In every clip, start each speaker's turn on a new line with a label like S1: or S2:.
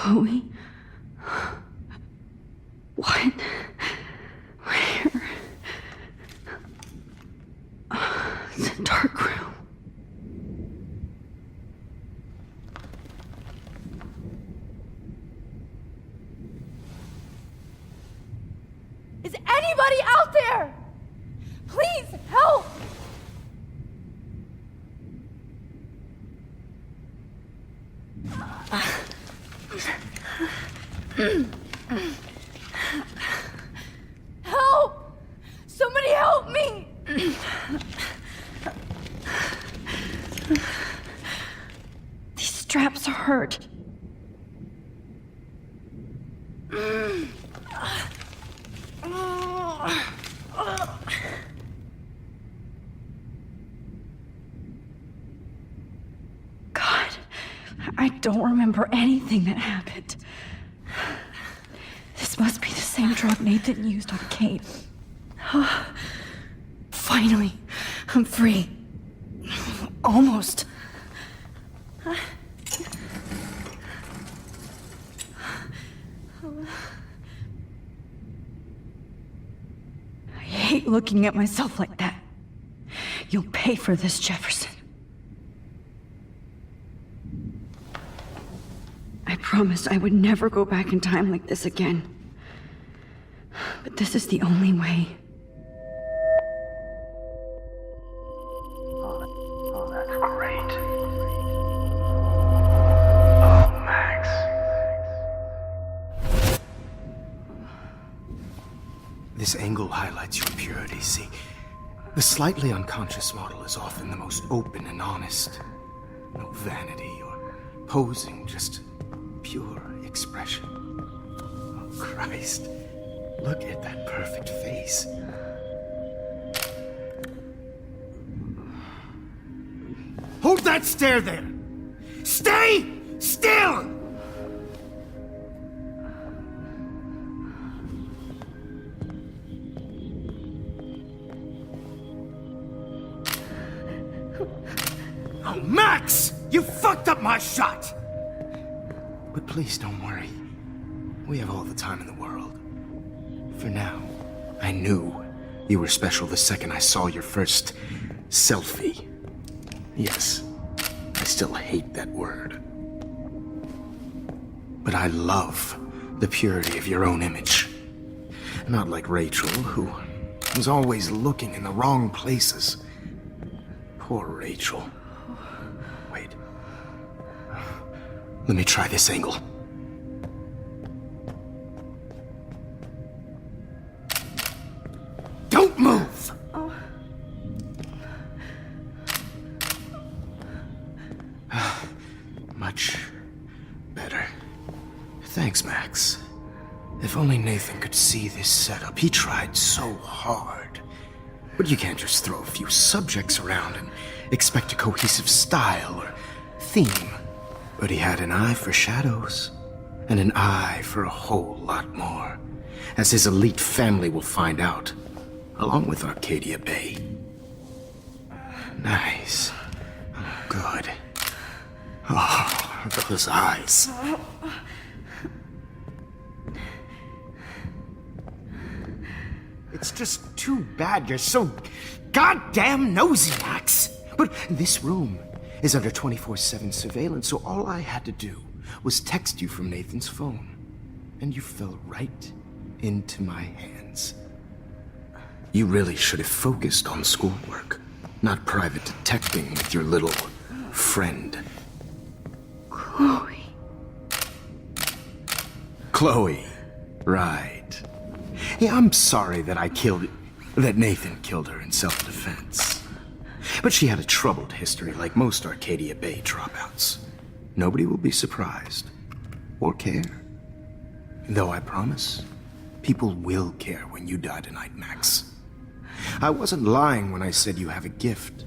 S1: Chloe? What? Where? It's a dark room.
S2: Is anybody out there? Please help! Help! Somebody help me!
S1: These straps hurt. God, I don't remember anything that happened. This must be the same drug Nathan used on Kate.
S2: Finally, I'm free. Almost.
S1: I hate looking at myself like that. You'll pay for this, Jefferson. I promised I would never go back in time like this again. But this is the only way.
S3: Oh, that's great. Oh, Max. This angle highlights your purity, see? The slightly unconscious model is often the most open and honest. No vanity or posing, just pure expression. Oh, Christ. Look at that perfect face. Hold that stare there! Stay still! Oh, Max! You fucked up my shot! But please don't worry. We have all the time in the world. For now, I knew you were special the second I saw your first selfie. Yes, I still hate that word. But I love the purity of your own image. Not like Rachel, who was always looking in the wrong places. Poor Rachel. Wait. Let me try this angle. Don't move! Much better. Thanks, Max. If only Nathan could see this setup. He tried so hard. But you can't just throw a few subjects around and expect a cohesive style or theme. But he had an eye for shadows, and an eye for a whole lot more, as his elite family will find out, along with Arcadia Bay. Nice. Oh, good. Oh, those eyes. It's just too bad you're so goddamn nosy, Max. But this room is under 24/7 surveillance, so all I had to do was text you from Nathan's phone. And you fell right into my hands. You really should have focused on schoolwork, not private detecting with your little friend.
S1: Chloe.
S3: Chloe, right. Yeah, I'm sorry that Nathan killed her in self-defense. But she had a troubled history like most Arcadia Bay dropouts. Nobody will be surprised. Or care. Though I promise, people will care when you die tonight, Max. I wasn't lying when I said you have a gift.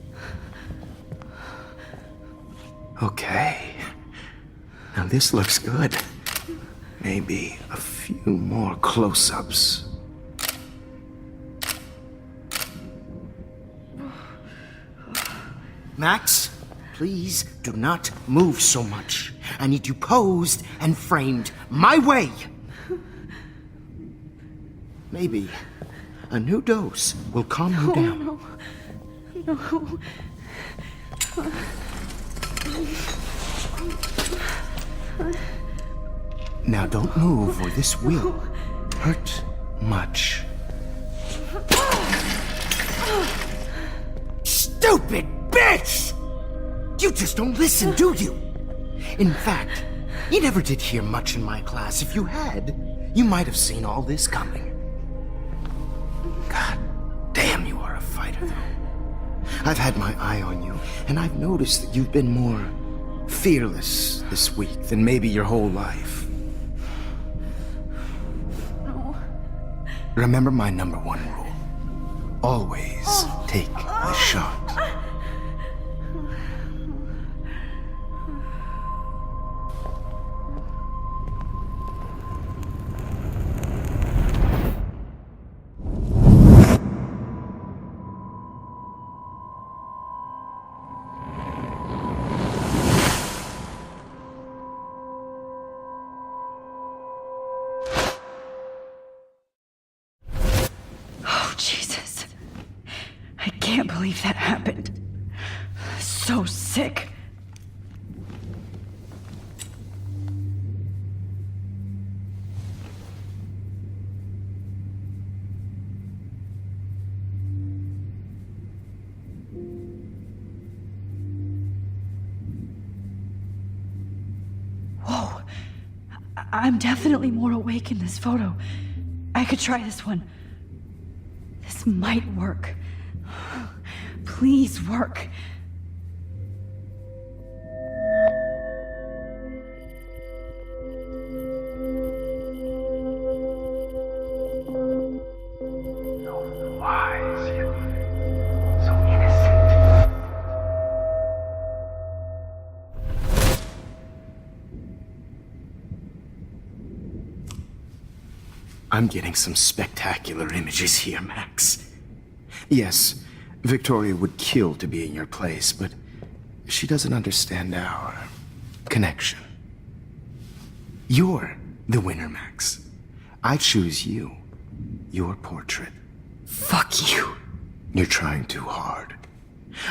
S3: Okay. Now this looks good. Maybe a few more close-ups. Max, please do not move so much. I need you posed and framed my way. Maybe a new dose will calm you down.
S1: No.
S3: Now don't move or this will hurt much. Stupid bitch! You just don't listen, do you? In fact, you never did hear much in my class. If you had, you might have seen all this coming. God damn, you are a fighter, though. I've had my eye on you, and I've noticed that you've been more fearless this week than maybe your whole life.
S1: No.
S3: Remember my #1 rule. Always take the shot.
S1: Oh, Jesus. I can't believe that happened. So sick. Whoa. I'm definitely more awake in this photo. I could try this one. This might work. Please work.
S3: So wise, yet so innocent. I'm getting some spectacular images here, Max. Yes, Victoria would kill to be in your place, but she doesn't understand our connection. You're the winner, Max. I choose you. Your portrait.
S1: Fuck you.
S3: You're trying too hard.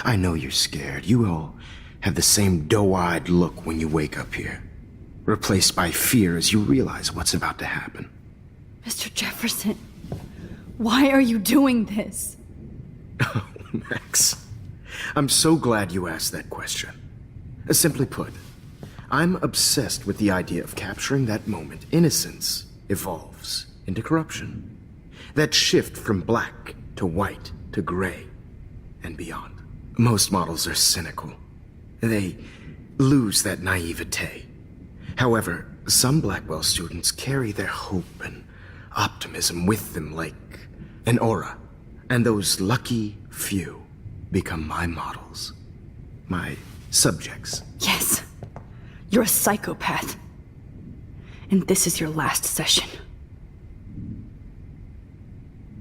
S3: I know you're scared. You all have the same doe-eyed look when you wake up here, replaced by fear as you realize what's about to happen.
S2: Mr. Jefferson, why are you doing this?
S3: Oh, Max, I'm so glad you asked that question. Simply put, I'm obsessed with the idea of capturing that moment innocence evolves into corruption. That shift from black to white to gray and beyond. Most models are cynical. They lose that naivete. However, some Blackwell students carry their hope and optimism with them like an aura. And those lucky few become my models. My subjects.
S2: Yes, you're a psychopath. And this is your last session.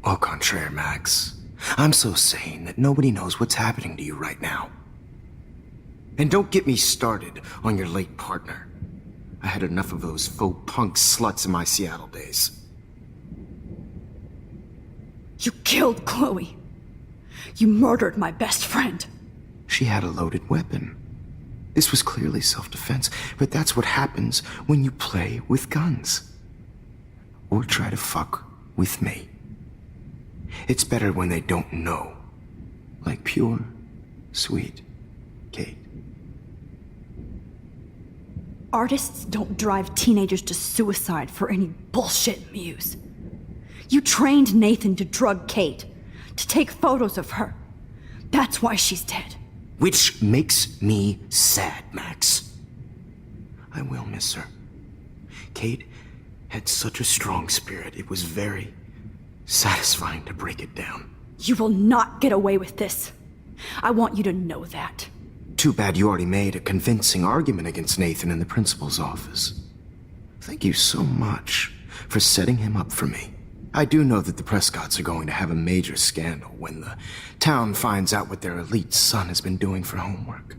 S3: Au contraire, Max. I'm so sane that nobody knows what's happening to you right now. And don't get me started on your late partner. I had enough of those faux punk sluts in my Seattle days.
S2: You killed Chloe. You murdered my best friend.
S3: She had a loaded weapon. This was clearly self-defense, but that's what happens when you play with guns. Or try to fuck with me. It's better when they don't know. Like pure, sweet Kate.
S2: Artists don't drive teenagers to suicide for any bullshit muse. You trained Nathan to drug Kate, to take photos of her. That's why she's dead.
S3: Which makes me sad, Max. I will miss her. Kate had such a strong spirit, it was very satisfying to break it down.
S2: You will not get away with this. I want you to know that.
S3: Too bad you already made a convincing argument against Nathan in the principal's office. Thank you so much for setting him up for me. I do know that the Prescotts are going to have a major scandal when the town finds out what their elite son has been doing for homework.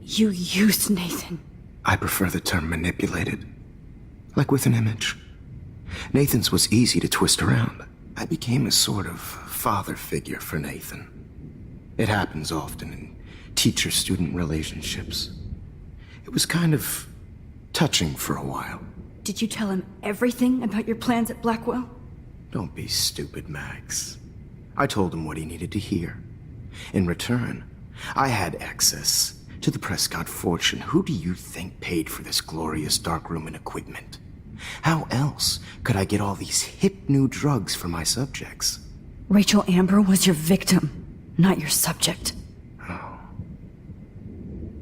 S2: You used Nathan.
S3: I prefer the term manipulated. Like with an image. Nathan's was easy to twist around. I became a sort of father figure for Nathan. It happens often in teacher-student relationships. It was kind of touching for a while.
S2: Did you tell him everything about your plans at Blackwell?
S3: Don't be stupid, Max. I told him what he needed to hear. In return, I had access to the Prescott fortune. Who do you think paid for this glorious darkroom and equipment? How else could I get all these hip new drugs for my subjects?
S2: Rachel Amber was your victim, not your subject.
S3: Oh.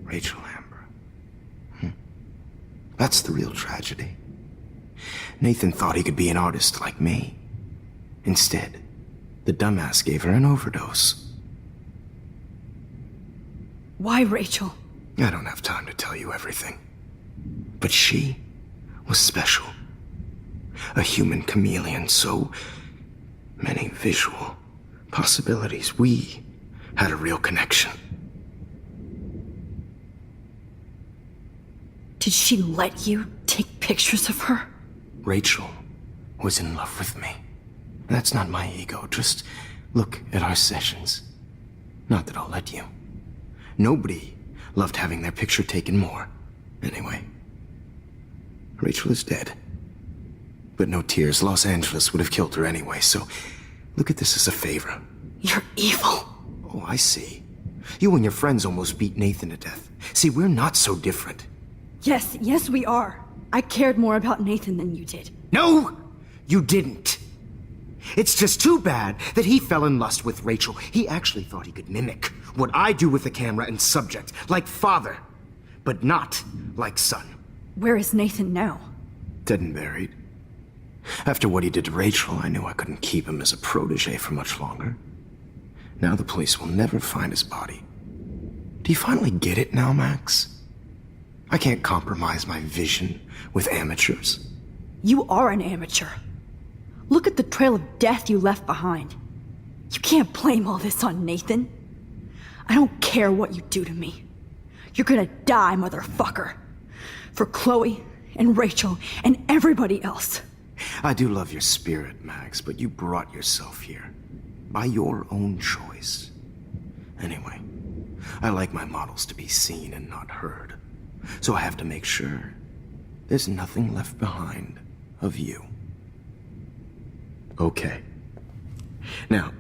S3: Rachel Amber. That's the real tragedy. Nathan thought he could be an artist like me. Instead, the dumbass gave her an overdose.
S2: Why Rachel?
S3: I don't have time to tell you everything. But she was special. A human chameleon, so many visual possibilities. We had a real connection.
S2: Did she let you take pictures of her?
S3: Rachel was in love with me. That's not my ego. Just look at our sessions. Not that I'll let you. Nobody loved having their picture taken more. Anyway, Rachel is dead. But no tears. Los Angeles would have killed her anyway, so look at this as a favor.
S2: You're evil.
S3: Oh, I see. You and your friends almost beat Nathan to death. See, we're not so different.
S2: Yes, we are. I cared more about Nathan than you did.
S3: No, you didn't. It's just too bad that he fell in lust with Rachel. He actually thought he could mimic what I do with the camera and subject, like father, but not like son.
S2: Where is Nathan now?
S3: Dead and buried. After what he did to Rachel, I knew I couldn't keep him as a protege for much longer. Now the police will never find his body. Do you finally get it now, Max? I can't compromise my vision with amateurs.
S2: You are an amateur. Look at the trail of death you left behind. You can't blame all this on Nathan. I don't care what you do to me. You're gonna die, motherfucker. For Chloe and Rachel and everybody else.
S3: I do love your spirit, Max, but you brought yourself here. By your own choice. Anyway, I like my models to be seen and not heard. So I have to make sure there's nothing left behind of you. Okay. Now,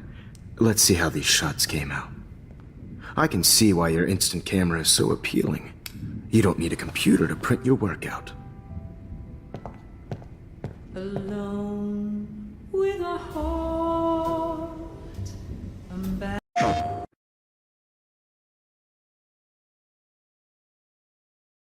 S3: let's see how these shots came out. I can see why your instant camera is so appealing. You don't need a computer to print your work out.
S4: Alone with a heart.